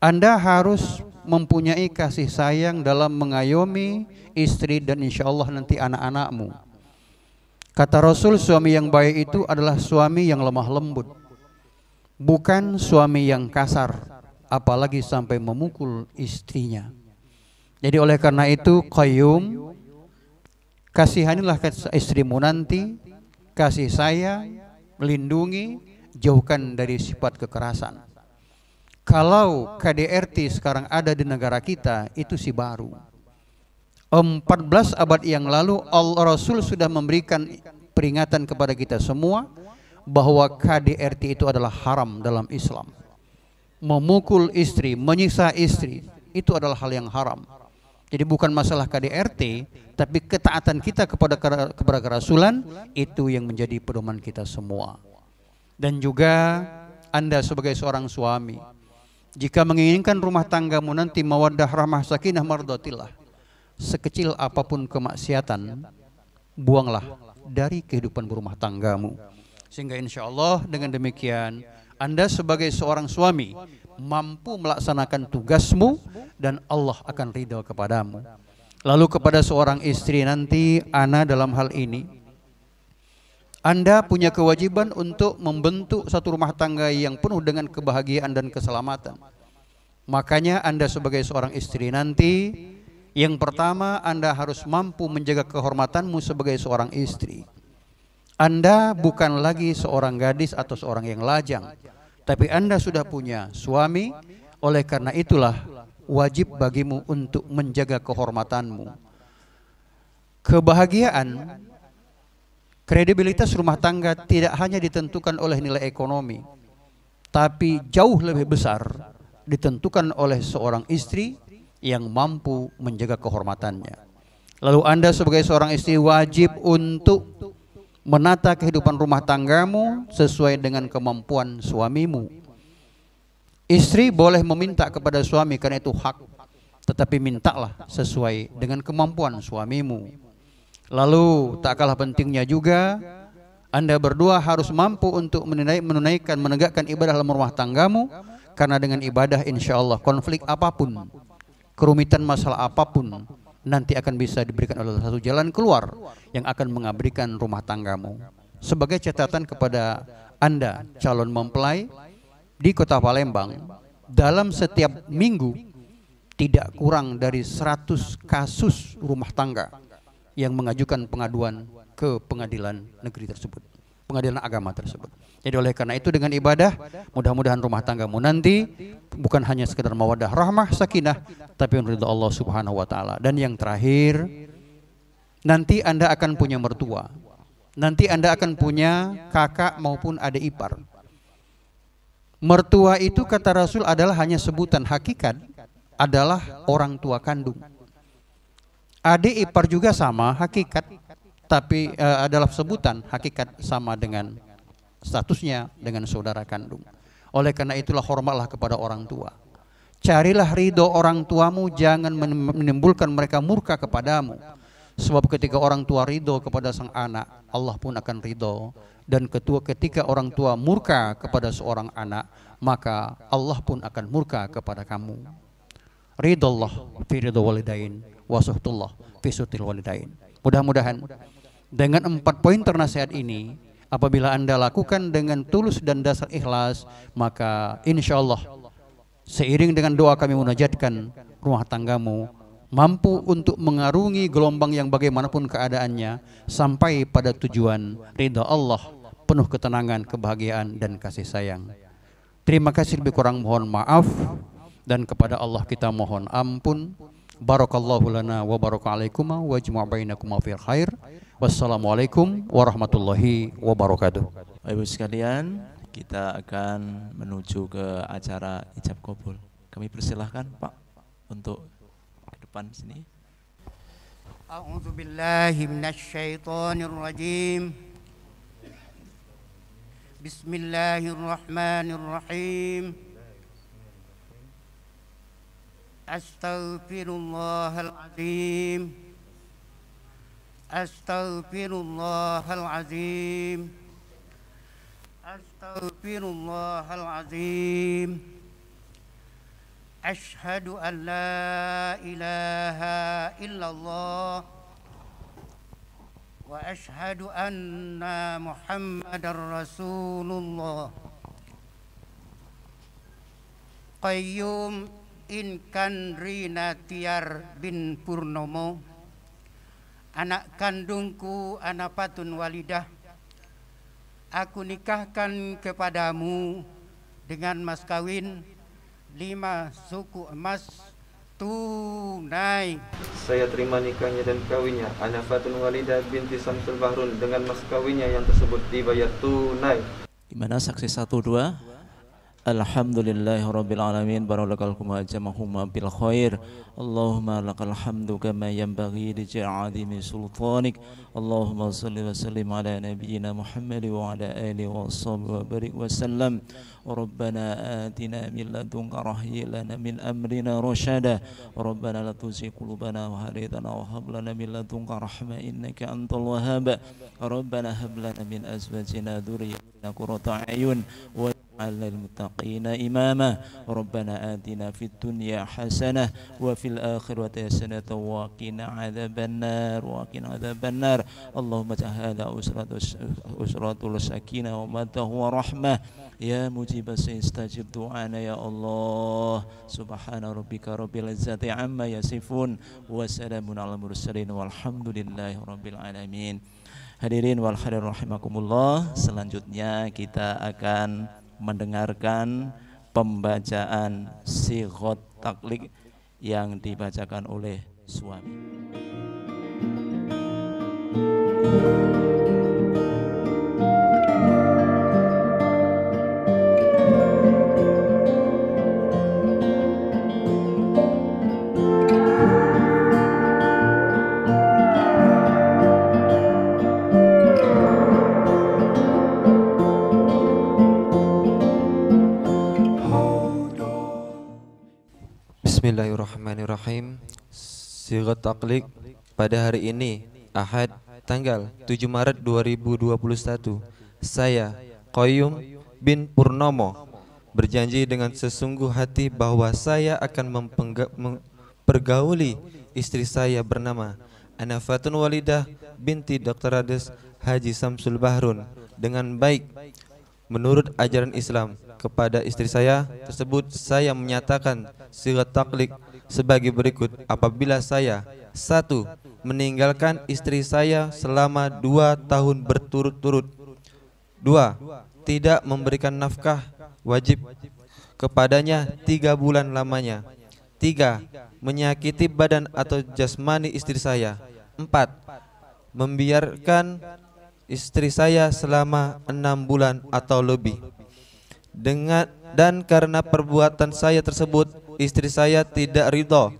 Anda harus mempunyai kasih sayang dalam mengayomi istri dan insya Allah nanti anak-anakmu. Kata Rasul, suami yang baik itu adalah suami yang lemah lembut, bukan suami yang kasar, apalagi sampai memukul istrinya. Jadi oleh karena itu, qayyum, kasihanilah istrimu nanti, kasih sayang, melindungi, jauhkan dari sifat kekerasan. Kalau KDRT sekarang ada di negara kita, itu si baru. 14 abad yang lalu Rasul sudah memberikan peringatan kepada kita semua bahwa KDRT itu adalah haram dalam Islam. Memukul istri, menyiksa istri, itu adalah hal yang haram. Jadi bukan masalah KDRT, tapi ketaatan kita kepada kerasulan itu yang menjadi pedoman kita semua. Dan juga Anda sebagai seorang suami, jika menginginkan rumah tanggamu nanti mawaddah rahmah sakinah mardatillah, sekecil apapun kemaksiatan, buanglah dari kehidupan berumah tanggamu. Sehingga insya Allah dengan demikian Anda sebagai seorang suami mampu melaksanakan tugasmu dan Allah akan ridha kepadamu. Lalu kepada seorang istri nanti, Ana dalam hal ini, Anda punya kewajiban untuk membentuk satu rumah tangga yang penuh dengan kebahagiaan dan keselamatan. Makanya Anda sebagai seorang istri nanti, yang pertama Anda harus mampu menjaga kehormatanmu sebagai seorang istri. Anda bukan lagi seorang gadis atau seorang yang lajang, tapi Anda sudah punya suami. Oleh karena itulah wajib bagimu untuk menjaga kehormatanmu. Kebahagiaan, kredibilitas rumah tangga tidak hanya ditentukan oleh nilai ekonomi, tapi jauh lebih besar ditentukan oleh seorang istri yang mampu menjaga kehormatannya. Lalu Anda sebagai seorang istri wajib untuk menata kehidupan rumah tanggamu sesuai dengan kemampuan suamimu. Istri boleh meminta kepada suami karena itu hak, tetapi mintalah sesuai dengan kemampuan suamimu. Lalu tak kalah pentingnya juga, Anda berdua harus mampu untuk menunaikan, menegakkan ibadah dalam rumah tanggamu, karena dengan ibadah insya Allah konflik apapun, kerumitan masalah apapun nanti akan bisa diberikan oleh satu jalan keluar yang akan mengabadikan rumah tanggamu. Sebagai catatan kepada Anda calon mempelai di Kota Palembang, dalam setiap minggu tidak kurang dari 100 kasus rumah tangga yang mengajukan pengaduan ke pengadilan negeri tersebut, pengadilan agama tersebut. Jadi oleh karena itu dengan ibadah, mudah-mudahan rumah tanggamu nanti bukan hanya sekedar mawaddah rahmah sakinah, tapi ridha Allah Subhanahu wa taala. Dan yang terakhir, nanti Anda akan punya mertua. Nanti Anda akan punya kakak maupun adik ipar. Mertua itu kata Rasul adalah hanya sebutan, hakikat adalah orang tua kandung. Adik ipar juga sama, hakikat tapi adalah sebutan, hakikat sama dengan statusnya dengan saudara kandung. Oleh karena itulah hormatlah kepada orang tua. Carilah ridho orang tuamu, jangan menimbulkan mereka murka kepadamu. Sebab ketika orang tua ridho kepada sang anak, Allah pun akan ridho. Dan ketika orang tua murka kepada seorang anak, maka Allah pun akan murka kepada kamu. Ridullah fi ridho walidain, wasuhtullah fi suhtil walidain. Mudah-mudahan dengan 4 poin ternasihat ini, apabila Anda lakukan dengan tulus dan dasar ikhlas, maka insya Allah seiring dengan doa kami munajatkan, rumah tanggamu mampu untuk mengarungi gelombang yang bagaimanapun keadaannya sampai pada tujuan ridha Allah, penuh ketenangan, kebahagiaan dan kasih sayang. Terima kasih, lebih kurang mohon maaf, dan kepada Allah kita mohon ampun. Barakallahu lana wa baraka alaikuma wa jama'a bainakum fil khair. Wassalamualaikum warahmatullahi wabarakatuh. Bapak Ibu sekalian, kita akan menuju ke acara ijab kabul. Kami persilahkan Pak untuk ke depan sini. A'udzu billahi minasyaitonir rajim. Bismillahirrahmanirrahim. Astaghfirullahal azim. Astaghfirullahal azim. Astaghfirullahal azim. Ashhadu an la ilaha illallah wa ashhadu anna Muhammadar Rasulullah. Qayyum Inkan Rina Tiar bin Purnomo, anak kandungku Anafatun Walidah, aku nikahkan kepadamu dengan mas kawin 5 suku emas tunai. Saya terima nikahnya dan kawinnya Anafatun Walidah binti Samsul Bahrun dengan mas kawinnya yang tersebut dibayar tunai. Di mana saksi 1 2? Alhamdulillahirabbil alamin, barakallahu ajma'ahum bil khair. Allahumma lakal hamdu kama yanbaghi li ja'adimi sultanik. Allahumma shalli wa sallim ala nabiyyina Muhammad wa ala alihi wa sahbihi wa barik wa sallam. Rabbana atina min ladunka rahmatan min amrina rasyada. Rabbana la tuzigh qulubana wa hadina wa hab lana min ladunka rahmah innaka antal wahhab. Rabbana hab lana min azwajina dhurriyyatina qurrata a'yun wa على المتقين إماما. ربنا آتنا في الدنيا حسنة وفي الآخرة حسنة وقنا عذاب النار اللهم اجعل هذا أسرة السكينة وموده ورحمة يا مجيب استجب دعانا يا الله. سبحان ربك رب العزة عما يصفون وسلام على المرسلين والحمد لله رب العالمين. Hadirin wal hadirin rahimakumullah, selanjutnya kita akan mendengarkan pembacaan sighat taklik yang dibacakan oleh suami. Bismillahirrahmanirrahim. Sighat taklik pada hari ini Ahad tanggal 7 Maret 2021. Saya Qayyum bin Purnomo berjanji dengan sesungguh hati bahwa saya akan mempergauli istri saya bernama Anafatun Walidah binti Dr. Rades Haji Samsul Bahrun dengan baik menurut ajaran Islam. Kepada istri saya tersebut saya menyatakan sighat taklik sebagai berikut. Apabila saya 1. meninggalkan istri saya selama 2 tahun berturut-turut, 2. tidak memberikan nafkah wajib kepadanya 3 bulan lamanya, 3. menyakiti badan atau jasmani istri saya, 4. membiarkan istri saya selama 6 bulan atau lebih. Dan karena perbuatan saya tersebut istri saya tidak ridho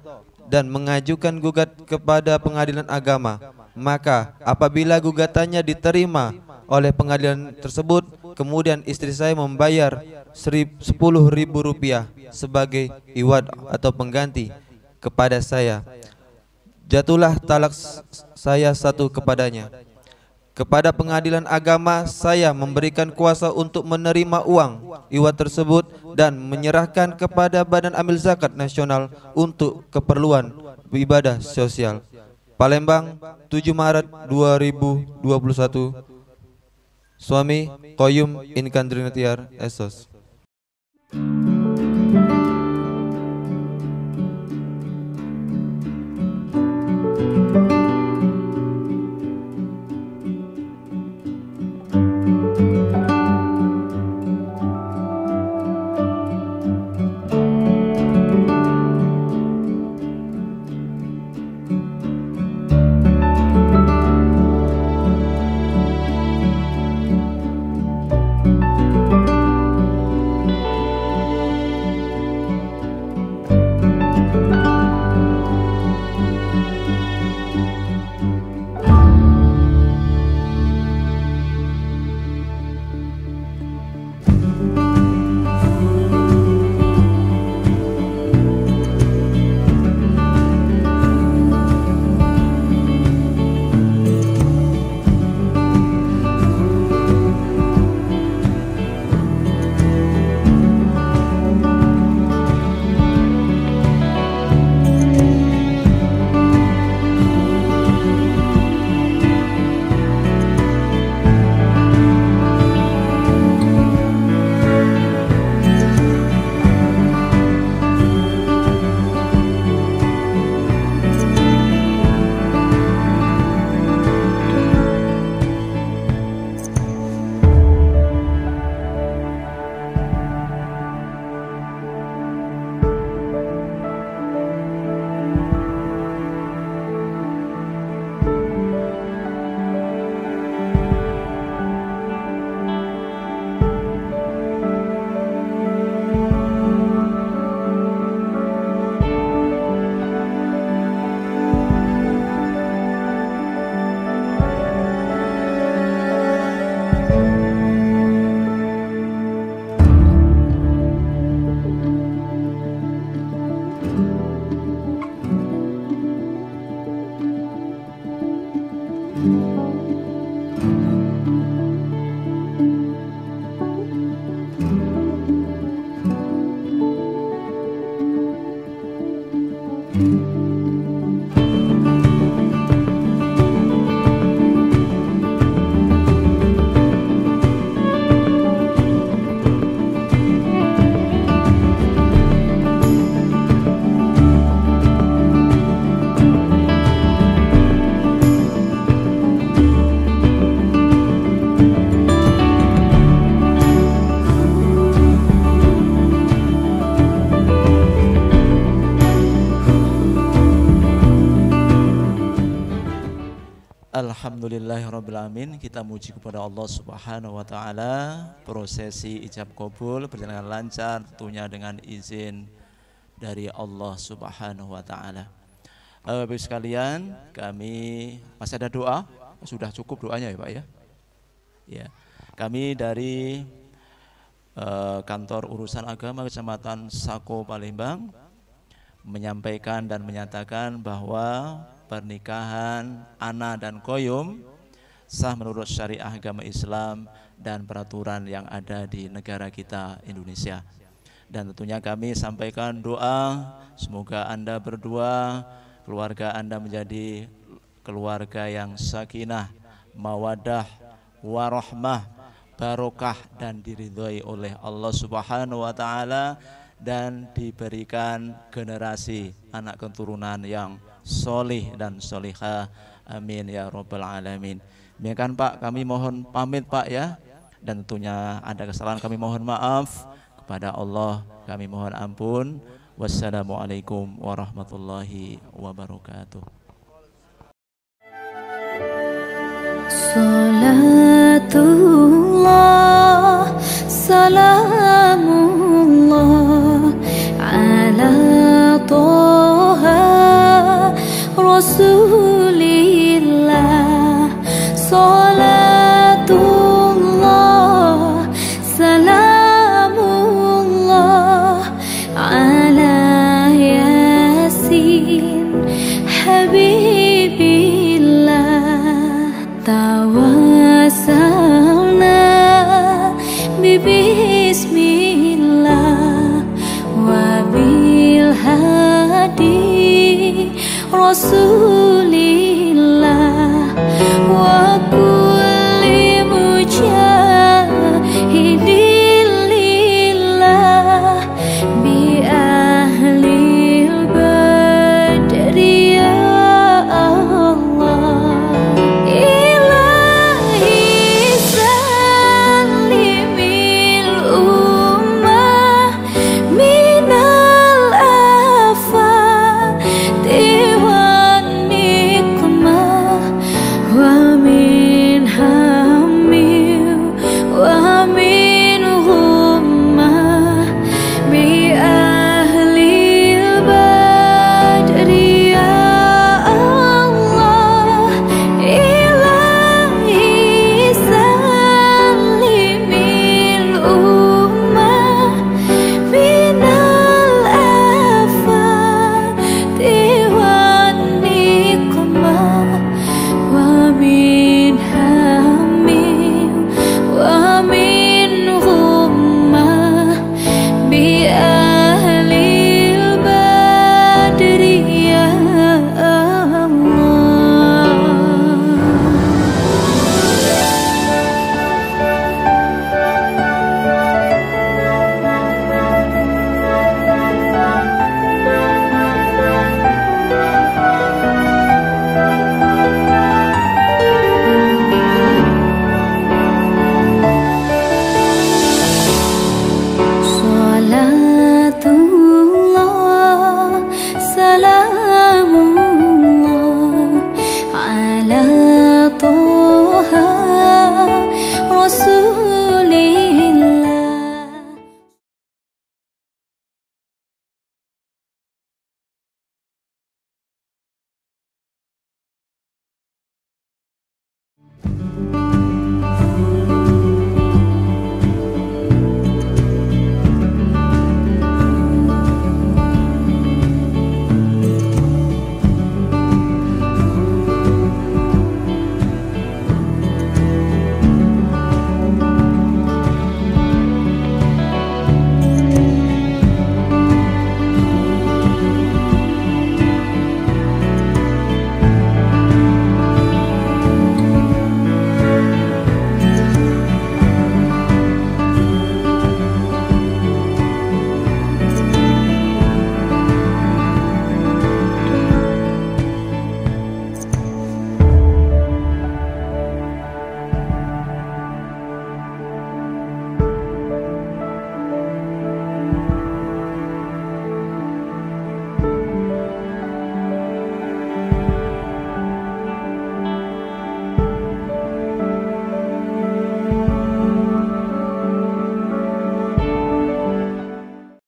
dan mengajukan gugat kepada pengadilan agama, maka apabila gugatannya diterima oleh pengadilan tersebut, kemudian istri saya membayar Rp10.000 sebagai iwad atau pengganti kepada saya, jatuhlah talak saya 1 kepadanya. Kepada pengadilan agama saya memberikan kuasa untuk menerima uang iwad tersebut dan menyerahkan kepada Badan Amil Zakat Nasional untuk keperluan ibadah sosial. Palembang, 7 Maret 2021. Suami Qayyum Inkan Rina Tiar Esos. Alhamdulillahirrabbilalamin. Kita muji kepada Allah Subhanahu wa ta'ala. Prosesi ijab kabul berjalan lancar tentunya dengan izin dari Allah Subhanahu wa ta'ala. Bapak sekalian, kami masih ada doa. Sudah cukup doanya ya Pak ya? Ya. Kami dari kantor urusan agama Kecamatan Sako Palembang menyampaikan dan menyatakan bahwa pernikahan Ana dan Koyum sah menurut syariah agama Islam dan peraturan yang ada di negara kita Indonesia. Dan tentunya kami sampaikan doa semoga Anda berdua, keluarga Anda menjadi keluarga yang sakinah, mawadah, warahmah, barokah dan diridhoi oleh Allah Subhanahu wa ta'ala, dan diberikan generasi anak keturunan yang solih dan solihah. Amin ya rabbal alamin. Demikian Pak, kami mohon pamit Pak ya. Dan tentunya ada kesalahan kami mohon maaf. Kepada Allah kami mohon ampun. Wassalamualaikum warahmatullahi wabarakatuh. Salatullah salamullah ala Toha Rasulillah. Salatullah salamullah ala Yasin Habibillah. Tawassalna bismillah wa bil hadi Rasulillah wa